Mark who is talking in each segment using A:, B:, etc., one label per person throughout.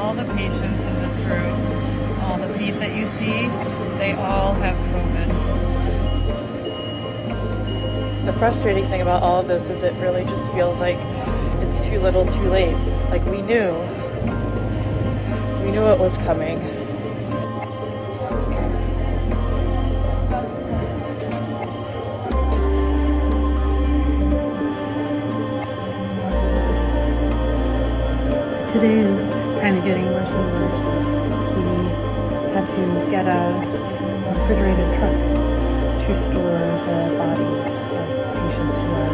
A: all the patients in this room, all the feet that you see, they all have COVID. The frustrating thing about all of this is it really just feels like it's too little too late. Like we knew it was coming. Today is kind of getting worse and worse. We had to get a refrigerated truck to store the bodies of patients who are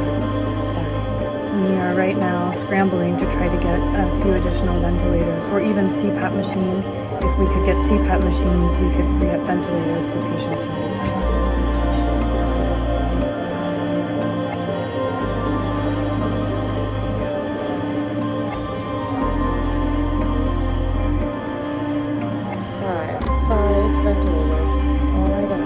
A: dying. We are right now scrambling to try to get a few additional ventilators or even CPAP machines. If we could get CPAP machines, we could free up ventilators for patients who need them. Five ventilators. Oh my God.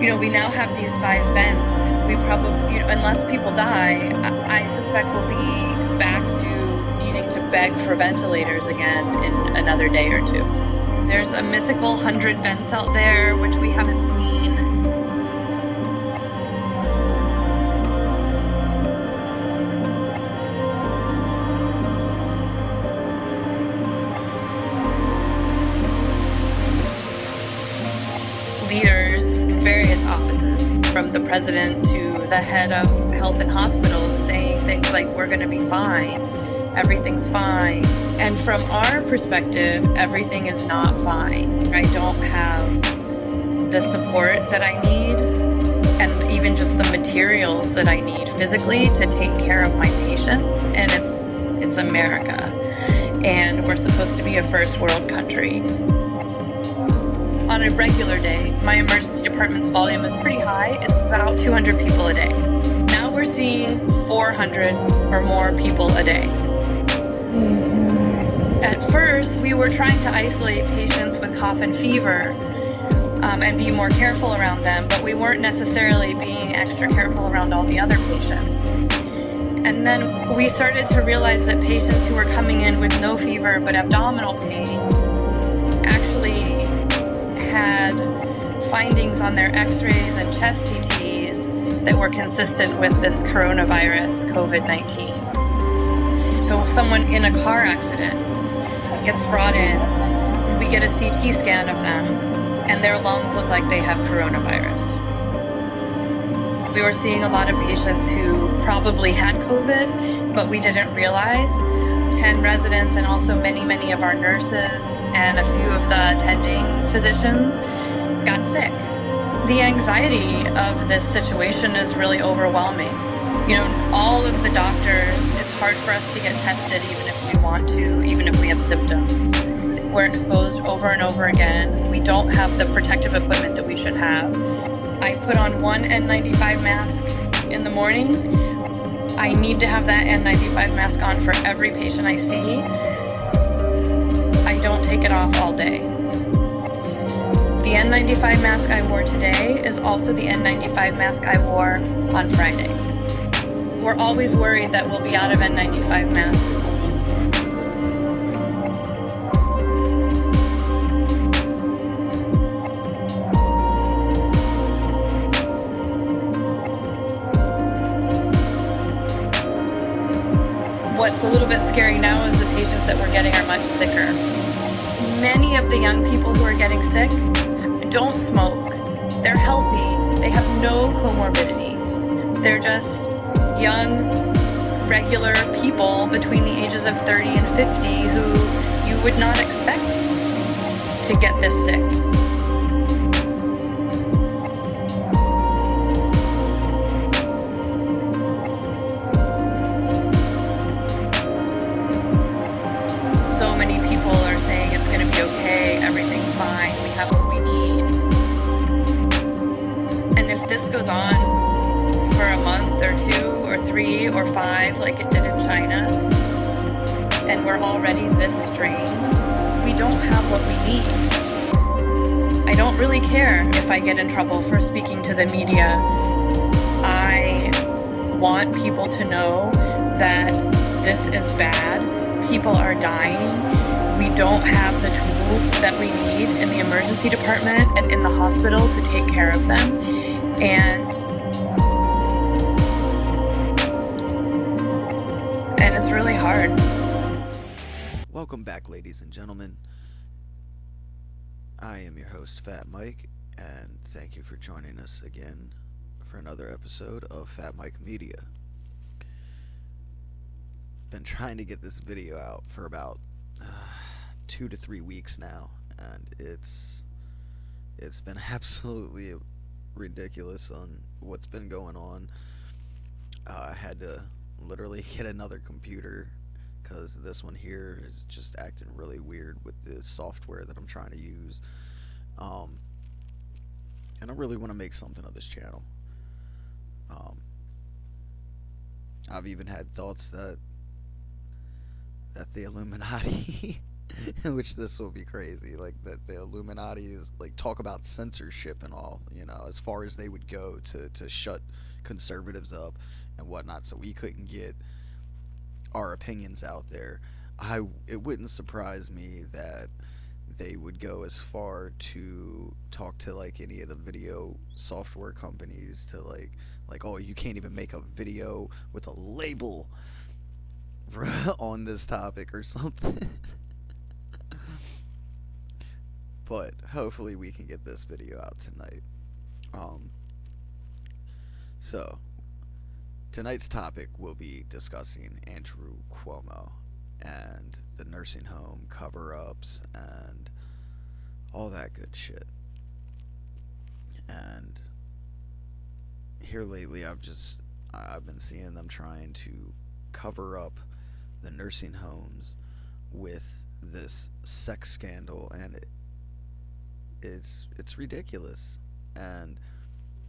A: You know, we now have these 5 vents. We probably, unless people die, I suspect we'll be back to needing to beg for ventilators again in another day or two. There's a mythical 100 vents out there, which we haven't seen. Leaders in various offices, from the president to the head of health and hospitals, saying things like, we're going to be fine, everything's fine. And from our perspective, everything is not fine. I don't have the support that I need, and even just the materials that I need physically to take care of my patients. And it's America, and we're supposed to be a first world country. On a regular day, my emergency department's volume is pretty high. It's about 200 people a day. Now we're seeing 400 or more people a day. At first, we were trying to isolate patients with cough and fever and be more careful around them, but we weren't necessarily being extra careful around all the other patients. And then we started to realize that patients who were coming in with no fever but abdominal pain actually had findings on their x-rays and chest CTs that were consistent with this coronavirus, COVID-19. So someone in a car accident gets brought in, we get a CT scan of them, and their lungs look like they have coronavirus. We were seeing a lot of patients who probably had COVID, but we didn't realize. 10 residents and also many of our nurses and a few of the attending physicians got sick. The anxiety of this situation is really overwhelming. All of the doctors, it's hard for us to get tested even if we want to, even if we have symptoms. We're exposed over and over again. We don't have the protective equipment that we should have. I put on one N95 mask in the morning. I need to have that N95 mask on for every patient I see. I don't take it off all day. The N95 mask I wore today is also the N95 mask I wore on Friday. We're always worried that we'll be out of N95 masks. What's a little bit scary now is the patients that we're getting are much sicker. Many of the young people who are getting sick don't smoke. They're healthy. They have no comorbidities. They're just young, regular people between the ages of 30 and 50 who you would not expect to get this sick. So many people are saying it's going to be okay, everything's fine, we have what we need. And if this goes on for a month or 2 or 3 or 5 like it did in China, and we're already this strained, we don't have what we need. I don't really care if I get in trouble for speaking to the media. I want people to know that this is bad. People are dying. We don't have the tools that we need in the emergency department and in the hospital to take care of them. And it's really hard.
B: Welcome back, ladies and gentlemen. I am your host, Fat Mike, and thank you for joining us again for another episode of Fat Mike Media. Been trying to get this video out for about 2 to 3 weeks now, and it's been absolutely ridiculous on what's been going on. I had to literally get another computer because this one here is just acting really weird with the software that I'm trying to use. And I really want to make something of this channel. I've even had thoughts that the Illuminati, which this will be crazy, like that the Illuminati is like talk about censorship and all, you know, as far as they would go to shut conservatives up and whatnot, so we couldn't get our opinions out there. It wouldn't surprise me that they would go as far to talk to like any of the video software companies to like oh, you can't even make a video with a label on this topic or something. But hopefully we can get this video out tonight. So tonight's topic will be discussing Andrew Cuomo and the nursing home cover-ups and all that good shit. And here lately I've been seeing them trying to cover up the nursing homes with this sex scandal, and it's ridiculous. And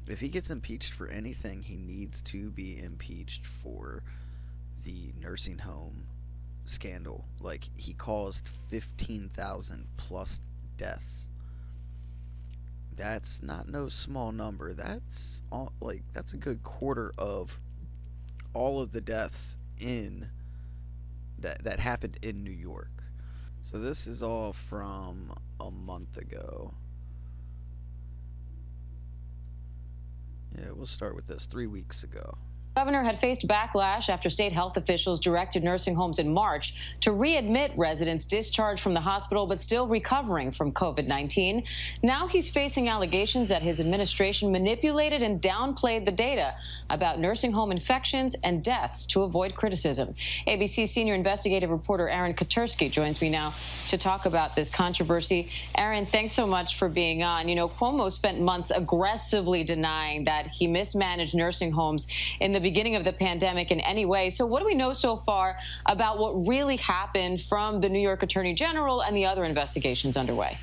B: if he gets impeached for anything, he needs to be impeached for the nursing home scandal. Like, he caused 15,000 plus deaths. That's not no small number. That's a good quarter of all of the deaths in that happened in New York. So this is all from a month ago. Yeah, we'll start with this. 3 weeks ago.
C: The governor had faced backlash after state health officials directed nursing homes in March to readmit residents discharged from the hospital but still recovering from COVID-19. Now he's facing allegations that his administration manipulated and downplayed the data about nursing home infections and deaths to avoid criticism. ABC senior investigative reporter Aaron Katursky joins me now to talk about this controversy. Aaron, thanks so much for being on. You know, Cuomo spent months aggressively denying that he mismanaged nursing homes in the beginning of the pandemic in any way. So what do we know so far about what really happened from the New York Attorney General and the other investigations underway?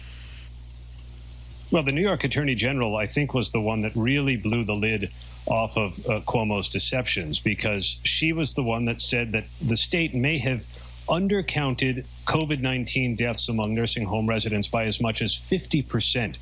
D: Well, the New York Attorney General, I think, was the one that really blew the lid off of Cuomo's deceptions, because she was the one that said that the state may have undercounted COVID-19 deaths among nursing home residents by as much as 50%.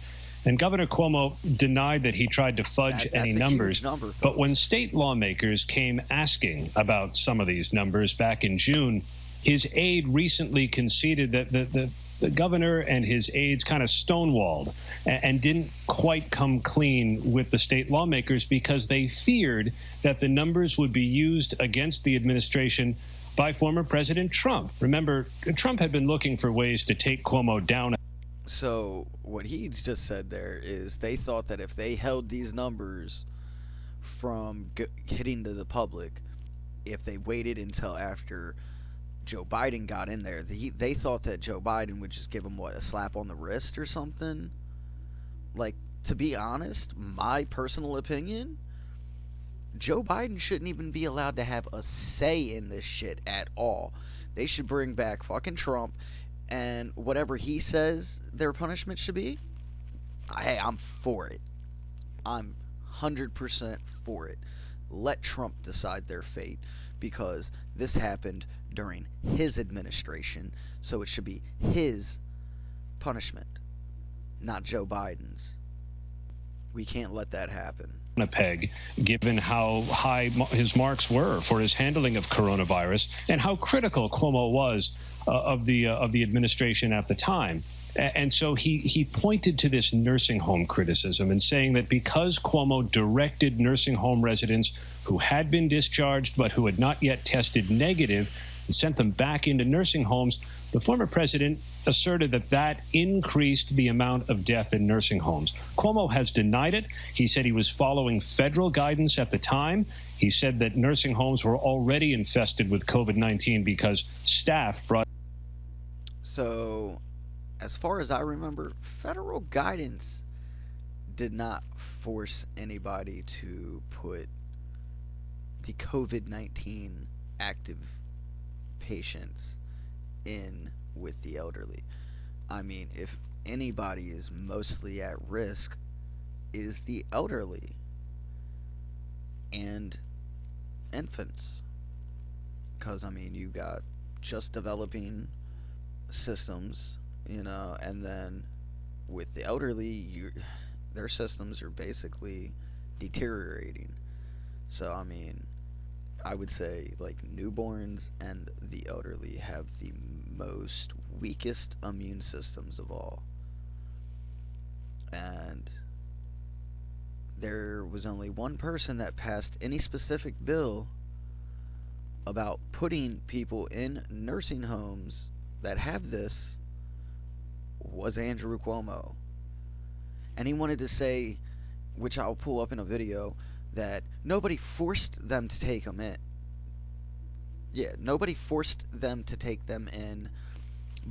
D: And Governor Cuomo denied that he tried to fudge any numbers. But when state lawmakers came asking about some of these numbers back in June, his aide recently conceded that the governor and his aides kind of stonewalled and didn't quite come clean with the state lawmakers because they feared that the numbers would be used against the administration by former President Trump. Remember, Trump had been looking for ways to take Cuomo down.
B: So what he just said there is they thought that if they held these numbers from hitting to the public, if they waited until after Joe Biden got in there, they thought that Joe Biden would just give him, a slap on the wrist or something. Like, to be honest, my personal opinion, Joe Biden shouldn't even be allowed to have a say in this shit at all. They should bring back fucking Trump, and whatever he says their punishment should be, hey, I'm for it. I'm 100% for it. Let Trump decide their fate, because this happened during his administration, so it should be his punishment, not Joe Biden's. We can't let that happen.
D: A peg, given how high his marks were for his handling of coronavirus and how critical Cuomo was of the administration at the time. And so he pointed to this nursing home criticism and saying that because Cuomo directed nursing home residents who had been discharged but who had not yet tested negative and sent them back into nursing homes, the former president asserted that that increased the amount of death in nursing homes. Cuomo has denied it. He said he was following federal guidance at the time. He said that nursing homes were already infested with COVID-19 because staff brought.
B: So, as far as I remember, federal guidance did not force anybody to put the COVID-19 active patients in with the elderly. I mean, if anybody is mostly at risk, is the elderly and infants. Because, I mean, you got just developing systems, you know, and then with the elderly, their systems are basically deteriorating. So, I mean, I would say like newborns and the elderly have the most weakest immune systems of all. And there was only one person that passed any specific bill about putting people in nursing homes that have this, was Andrew Cuomo. And he wanted to say, which I'll pull up in a video, that nobody forced them to take them in. Yeah, nobody forced them to take them in,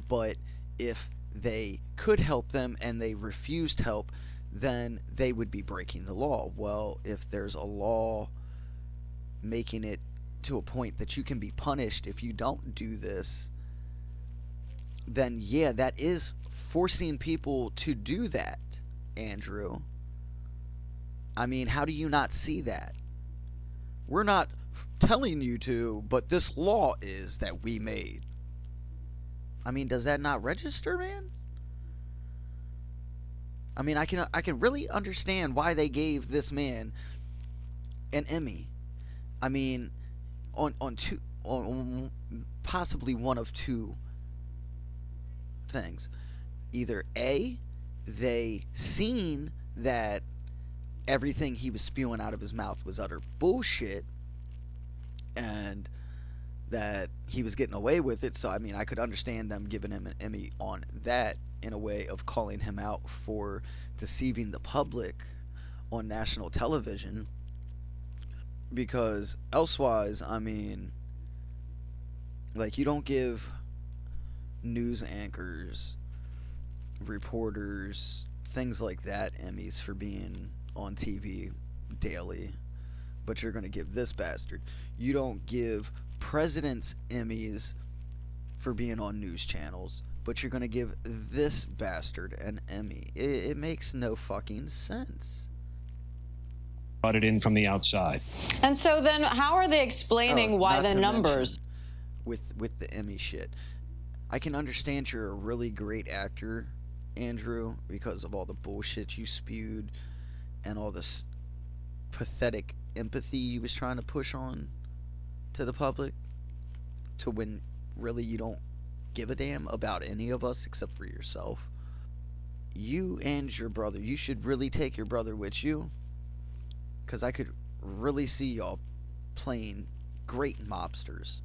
B: but if they could help them and they refused help, then they would be breaking the law. Well, if there's a law making it to a point that you can be punished if you don't do this, then yeah, that is forcing people to do that, Andrew. I mean, how do you not see that? We're not telling you to, but this law is that we made. I mean, does that not register, man? I mean, I can really understand why they gave this man an Emmy. I mean, on possibly one of two things. Either A, they seen that everything he was spewing out of his mouth was utter bullshit and that he was getting away with it. So, I mean, I could understand them giving him an Emmy on that in a way of calling him out for deceiving the public on national television. Because elsewise, I mean, like, you don't give news anchors, reporters, things like that Emmys for being on TV daily, but you're going to give this bastard. You don't give presidents Emmys for being on news channels, but you're going to give this bastard an Emmy. It makes no fucking sense.
D: Brought it in from the outside.
C: And so then how are they explaining why the numbers
B: with the Emmy shit? I can understand you're a really great actor, Andrew, because of all the bullshit you spewed and all this pathetic empathy you was trying to push on to the public, to when really you don't give a damn about any of us except for yourself. You and your brother, you should really take your brother with you, because I could really see y'all playing great mobsters.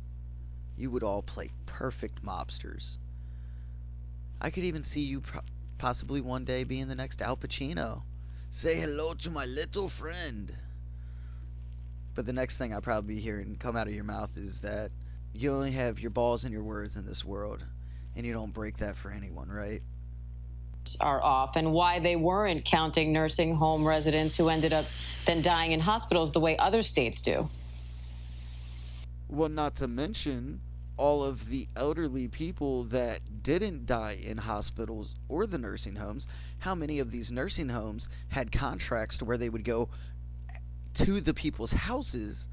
B: You would all play perfect mobsters. I could even see you possibly one day being the next Al Pacino. Say hello to my little friend. But the next thing I probably be hearing come out of your mouth is that you only have your balls and your words in this world, and you don't break that for anyone, right?
C: are off, and why they weren't counting nursing home residents who ended up then dying in hospitals the way other states do.
B: Well, not to mention all of the elderly people that didn't die in hospitals or the nursing homes. How many of these nursing homes had contracts to where they would go to the people's houses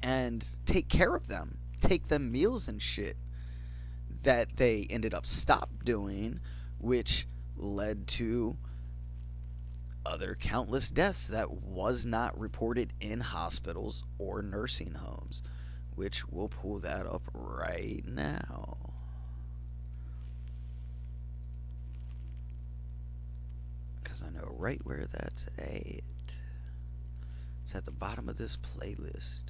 B: and take care of them, take them meals and shit? that they ended up stopped doing, which led to other countless deaths that was not reported in hospitals or nursing homes, which we'll pull that up right now. Because I know right where that's at. It's at the bottom of this playlist.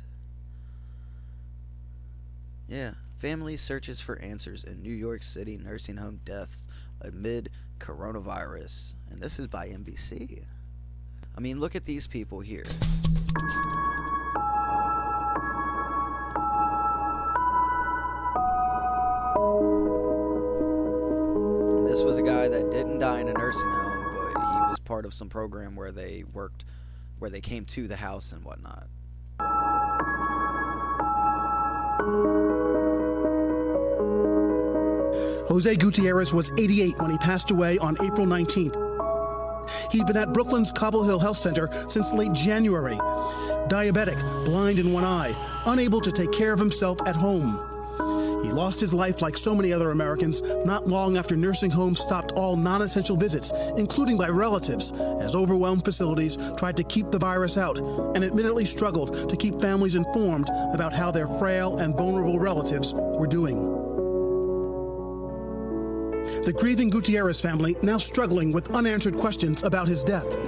B: Yeah, family searches for answers in New York City nursing home deaths amid coronavirus. And this is by NBC. I mean, look at these people here. This was a guy that didn't die in a nursing home, but he was part of some program where they worked, where they came to the house and whatnot.
E: Jose Gutierrez was 88 when he passed away on April 19th. He'd been at Brooklyn's Cobble Hill Health Center since late January. Diabetic, blind in one eye, unable to take care of himself at home. He lost his life like so many other Americans not long after nursing homes stopped all non-essential visits, including by relatives, as overwhelmed facilities tried to keep the virus out and admittedly struggled to keep families informed about how their frail and vulnerable relatives were doing. The grieving Gutierrez family now struggling with unanswered questions about his death.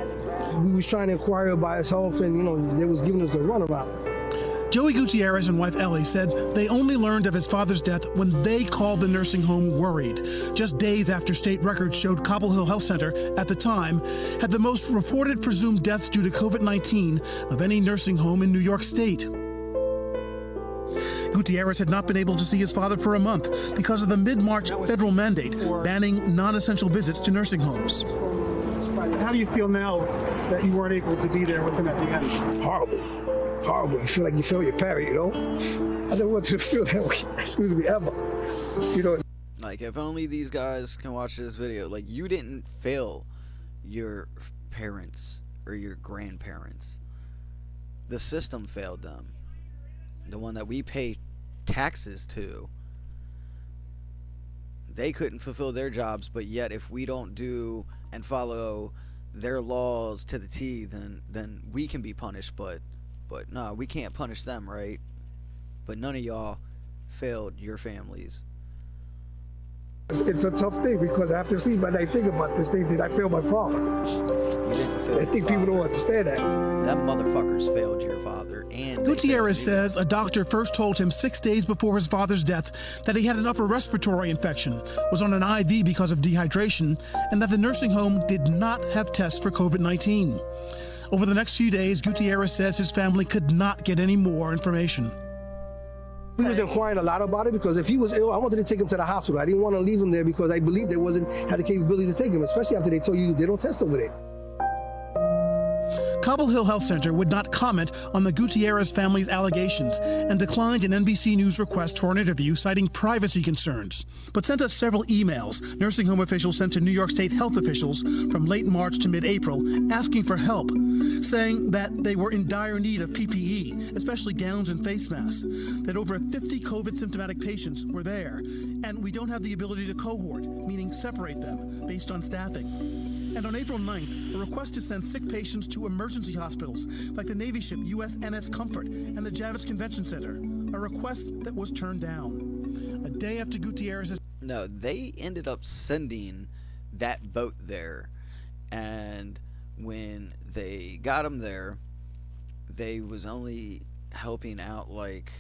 F: We was trying to inquire about his health, and they was giving us the runaround.
E: Joey Gutierrez and wife Ellie said they only learned of his father's death when they called the nursing home worried, just days after state records showed Cobble Hill Health Center, at the time, had the most reported presumed deaths due to COVID-19 of any nursing home in New York State. Gutierrez had not been able to see his father for a month because of the mid-March federal mandate banning non-essential visits to nursing homes.
F: How do you feel now that you weren't able to be there with him at the end? Horrible. You feel like you failed your parent, I don't want to feel that way, excuse me, ever.
B: Like, if only these guys can watch this video. Like, you didn't fail your parents or your grandparents. The system failed them. The one that we pay taxes to. They couldn't fulfill their jobs, but yet if we don't do and follow their laws to the T, then we can be punished, but no, we can't punish them, right? But none of y'all failed your families.
F: It's a tough thing because after sleep at night, think about this thing. Did I fail my father?
B: You didn't fail.
F: I think people don't understand that.
B: Them motherfuckers failed your father, and
E: Gutierrez says a doctor first told him 6 days before his father's death that he had an upper respiratory infection, was on an IV because of dehydration, and that the nursing home did not have tests for COVID-19. Over the next few days, Gutierrez says his family could not get any more information.
F: We was inquiring a lot about it because if he was ill, I wanted to take him to the hospital. I didn't want to leave him there because I believed they had the capability to take him, especially after they told you they don't test over there.
E: Cobble Hill Health Center would not comment on the Gutierrez family's allegations and declined an NBC News request for an interview citing privacy concerns, but sent us several emails nursing home officials sent to New York State health officials from late March to mid-April asking for help, saying that they were in dire need of PPE, especially gowns and face masks, that over 50 COVID symptomatic patients were there, and we don't have the ability to cohort, meaning separate them based on staffing. And on April 9th, a request to send sick patients to emergency hospitals like the Navy ship USNS Comfort and the Javits Convention Center, a request that was turned down. A day after Gutierrez's...
B: No, they ended up sending that boat there, and when they got him there, they was only helping out, like,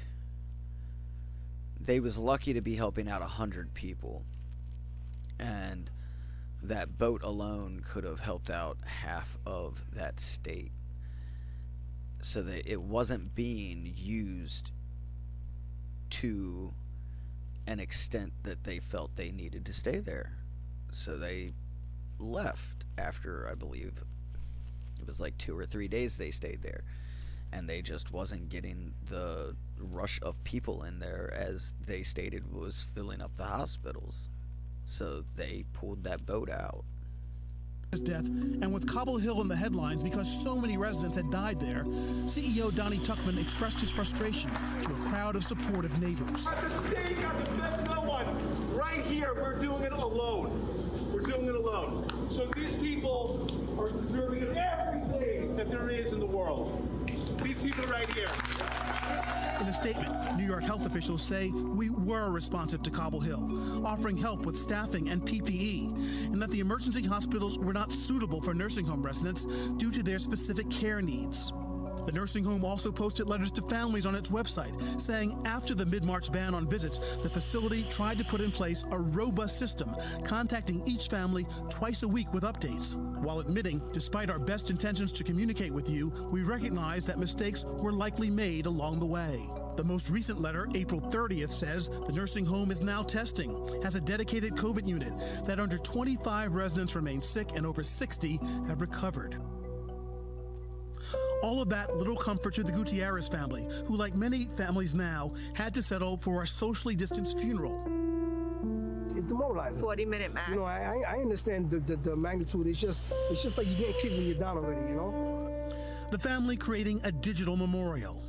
B: they was lucky to be helping out 100 people, and that boat alone could have helped out half of that state, so that it wasn't being used to an extent that they felt they needed to stay there. So they left after, I believe it was like 2 or 3 days they stayed there, and they just wasn't getting the rush of people in there as they stated was filling up the hospitals. So they pulled that boat out.
E: His death, and with Cobble Hill in the headlines because so many residents had died there, CEO Donnie Tuckman expressed his frustration to a crowd of supportive neighbors.
G: The state got the best no one. here, we're doing it alone. We're doing it alone. So these people are deserving of everything that there is in the world. These people right here.
E: In a statement, New York health officials say we were responsive to Cobble Hill, offering help with staffing and PPE, and that the emergency hospitals were not suitable for nursing home residents due to their specific care needs. The nursing home also posted letters to families on its website saying after the mid-March ban on visits, the facility tried to put in place a robust system, contacting each family twice a week with updates. While admitting, despite our best intentions to communicate with you, we recognize that mistakes were likely made along the way. The most recent letter, April 30th, says the nursing home is now testing, has a dedicated COVID unit, that under 25 residents remain sick and over 60 have recovered. All of that little comfort to the Gutierrez family, who, like many families now, had to settle for a socially distanced funeral.
F: It's demoralizing.
H: 40-minute max.
F: You know, I understand the magnitude. It's just like you getting kicked when you're down already, you know?
E: The family creating a digital memorial.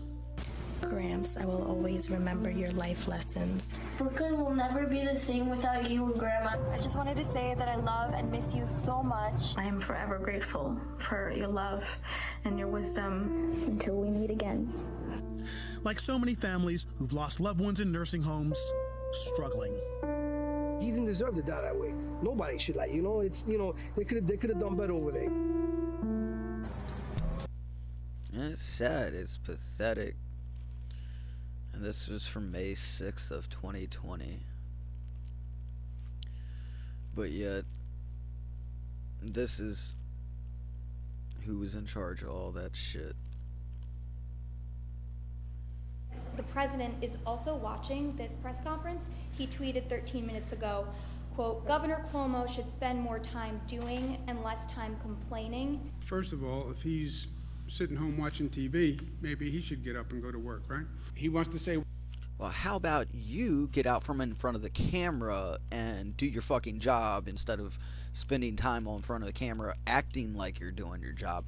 I: Gramps, I will always remember your life lessons.
J: Brooklyn will never be the same without you and Grandma.
K: I just wanted to say that I love and miss you so much.
J: I am forever grateful for your love and your wisdom.
I: Until we meet again.
E: Like so many families who've lost loved ones in nursing homes, struggling.
F: He didn't deserve to die that way. Nobody should, like, you know, it's, you know, they could have done better over there.
B: It's sad, it's pathetic. And this was from May 6th of 2020. But yet, this is who was in charge of all that shit.
L: The president is also watching this press conference. He tweeted 13 minutes ago, quote, Governor Cuomo should spend more time doing and less time complaining.
M: First of all, if he's sitting home watching TV, maybe he should get up and go to work, right? He wants to say,
B: well, how about you get out from in front of the camera and do your fucking job instead of spending time on front of the camera acting like you're doing your job.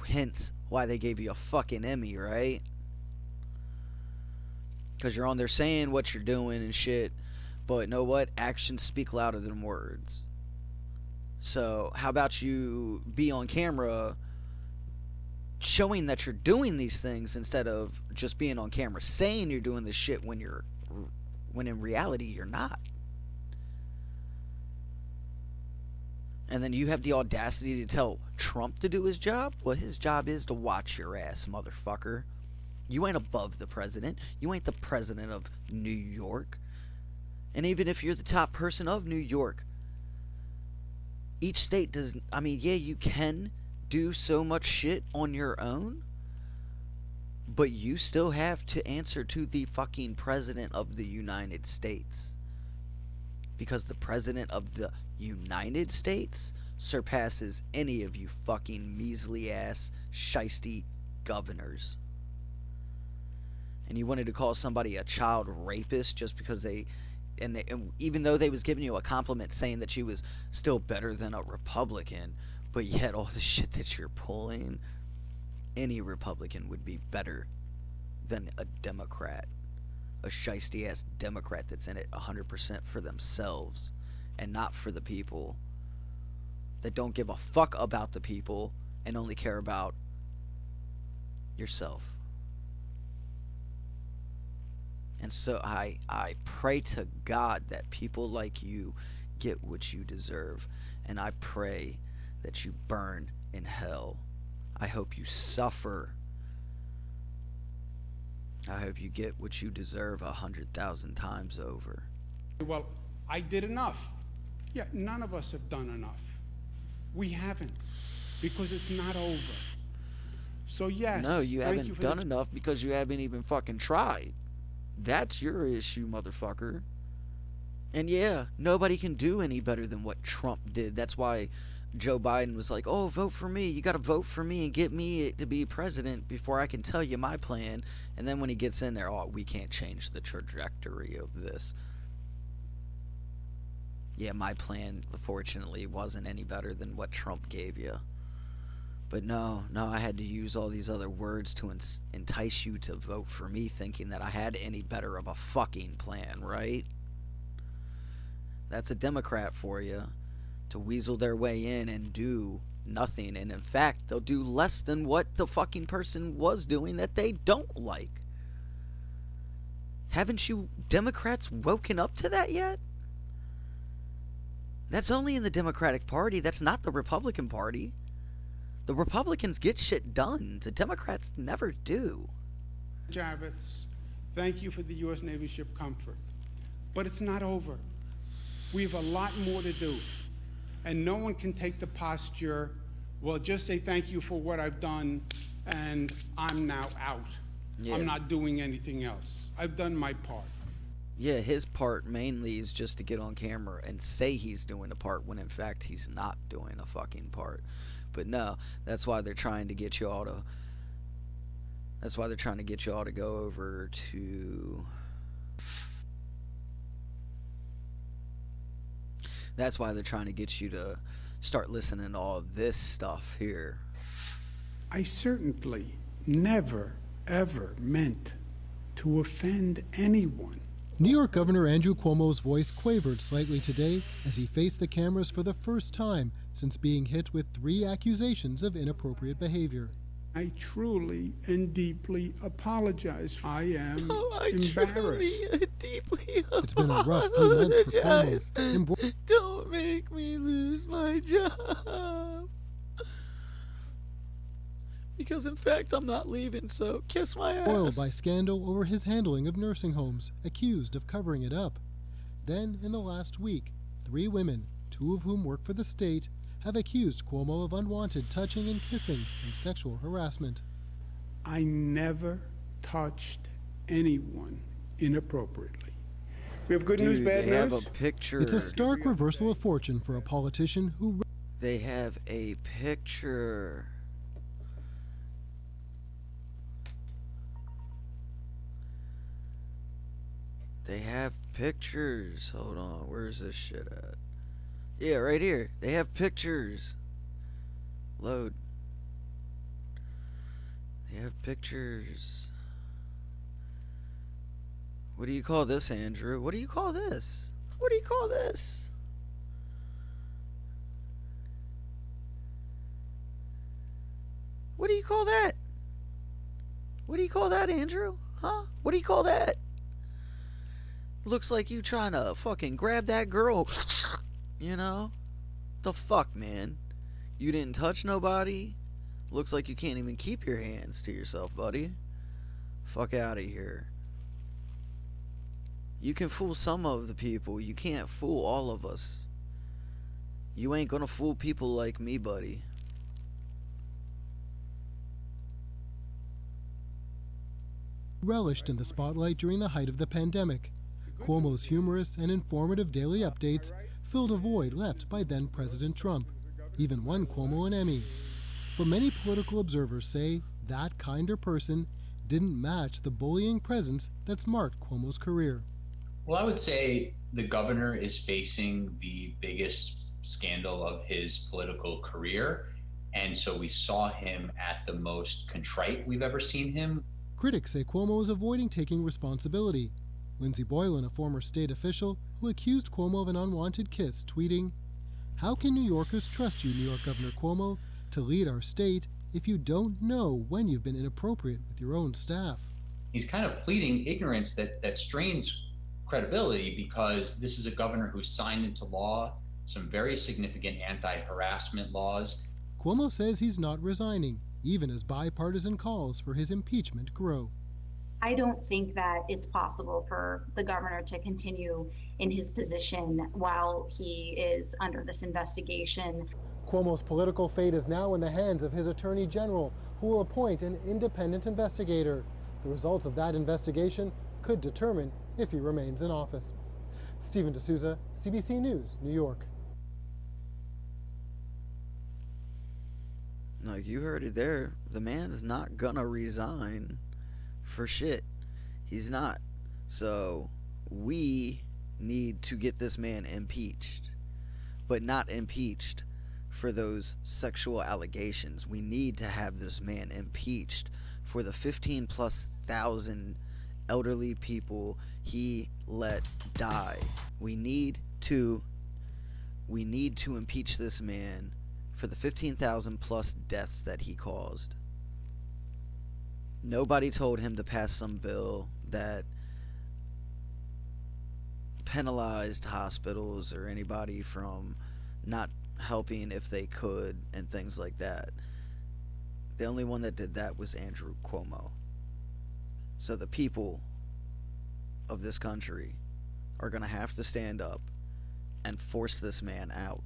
B: Hence why they gave you a fucking Emmy, right? Because you're on there saying what you're doing and shit, but know what? Actions speak louder than words. So how about you be on camera showing that you're doing these things instead of just being on camera saying you're doing this shit when in reality you're not. And then you have the audacity to tell Trump to do his job? Well, his job is to watch your ass, motherfucker. You ain't above the president. You ain't the president of New York. And even if you're the top person of New York, each state does, I mean, yeah, you can do so much shit on your own, but you still have to answer to the fucking president of the United States. Because the president of the United States surpasses any of you fucking measly ass shiesty governors. And you wanted to call somebody a child rapist just because they even though they was giving you a compliment saying that she was still better than a Republican, but yet all the shit that you're pulling, any Republican would be better than a Democrat. A shiesty ass Democrat that's in it 100% for themselves and not for the people, that don't give a fuck about the people and only care about yourself. And so I pray to God that people like you get what you deserve, and I pray that you burn in hell. I hope you suffer. I hope you get what you deserve 100,000 times over.
M: well, I did enough. Yeah, none of us have done enough. We haven't, because it's not over. So yes.
B: No, you haven't done enough because you haven't even fucking tried. That's your issue, motherfucker. And yeah, nobody can do any better than what Trump did. That's why Joe Biden was like, oh, vote for me. You got to vote for me and get me to be president before I can tell you my plan. And then when he gets in there, oh, we can't change the trajectory of this. Yeah, my plan, fortunately, wasn't any better than what Trump gave you. But no, I had to use all these other words to entice you to vote for me, thinking that I had any better of a fucking plan, right? That's a Democrat for you, to weasel their way in and do nothing. And in fact, they'll do less than what the fucking person was doing that they don't like. Haven't you Democrats woken up to that yet? That's only in the Democratic Party. That's not the Republican Party. The Republicans get shit done. The Democrats never do.
M: Javits, thank you for the U.S. Navy ship Comfort. But it's not over. We have a lot more to do. And no one can take the posture, well, just say thank you for what I've done, and I'm now out. Yeah. I'm not doing anything else. I've done my part.
B: Yeah, his part mainly is just to get on camera and say he's doing a part when in fact he's not doing a fucking part. But no, that's why they're trying to get you all to... That's why they're trying to get you all to go over to... That's why they're trying to get you to start listening to all this stuff here.
M: I certainly never, ever meant to offend anyone.
H: New York Governor Andrew Cuomo's voice quavered slightly today as he faced the cameras for the first time since being hit with 3 accusations of inappropriate behavior.
M: I truly and deeply apologize. I am embarrassed.
H: It's been a rough few months for Cuomo.
B: Don't make me lose my job. Because in fact I'm not leaving, so kiss my ass.
H: Foiled by scandal over his handling of nursing homes, accused of covering it up. Then, in the last week, 3 women, 2 of whom work for the state, have accused Cuomo of unwanted touching and kissing and sexual harassment.
M: I never touched anyone inappropriately. We have good news, bad
B: they
M: news?
B: Have a picture.
H: It's a stark reversal of fortune for a politician who...
B: They have a picture. They have pictures. Hold on, where's this shit at? Yeah, right here. They have pictures. Load. They have pictures. What do you call this, Andrew? What do you call this? What do you call this? What do you call that? What do you call that, Andrew? Huh? What do you call that? Looks like you trying to fucking grab that girl. You know? The fuck, man? You didn't touch nobody? Looks like you can't even keep your hands to yourself, buddy. Fuck out of here. You can fool some of the people. You can't fool all of us. You ain't gonna fool people like me, buddy.
H: Relished in the spotlight during the height of the pandemic. Cuomo's humorous and informative daily updates filled a void left by then-President Trump. Even won Cuomo an Emmy. But many political observers say that kinder person didn't match the bullying presence that's marked Cuomo's career.
N: Well, I would say the governor is facing the biggest scandal of his political career, and so we saw him at the most contrite we've ever seen him.
H: Critics say Cuomo is avoiding taking responsibility. Lindsey Boylan, a former state official who accused Cuomo of an unwanted kiss, tweeting, "How can New Yorkers trust you, New York Governor Cuomo, to lead our state if you don't know when you've been inappropriate with your own staff?"
N: He's kind of pleading ignorance that strains credibility, because this is a governor who signed into law some very significant anti-harassment laws.
H: Cuomo says he's not resigning, even as bipartisan calls for his impeachment grow.
O: I don't think that it's possible for the governor to continue in his position while he is under this investigation.
H: Cuomo's political fate is now in the hands of his attorney general, who will appoint an independent investigator. The results of that investigation could determine if he remains in office. Stephen D'Souza, CBC News, New York.
B: Like you heard it there, the man's not gonna resign for shit. He's not. So we need to get this man impeached, but not impeached for those sexual allegations. We need to have this man impeached for the 15,000+ elderly people he let die. We need 2, we need to impeach this man for the 15,000 plus deaths that he caused. Nobody told him to pass some bill that penalized hospitals or anybody from not helping if they could and things like that. The only one that did that was Andrew Cuomo. So the people of this country are going to have to stand up and force this man out.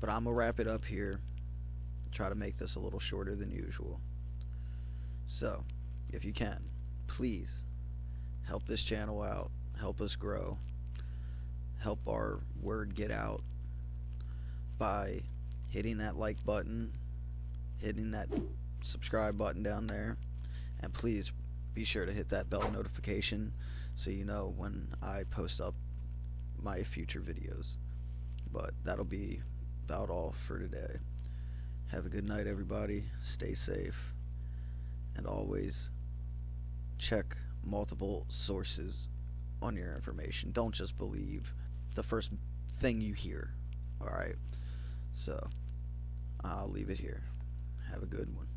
B: But I'm going to wrap it up here. Try to make this a little shorter than usual. So, if you can, please help this channel out. Help us grow. Help our word get out by hitting that like button, hitting that subscribe button down there, and please be sure to hit that bell notification so you know when I post up my future videos. But that'll be about all for today. Have a good night, everybody. Stay safe, and always check multiple sources on your information. Don't just believe the first thing you hear. Alright? So, I'll leave it here. Have a good one.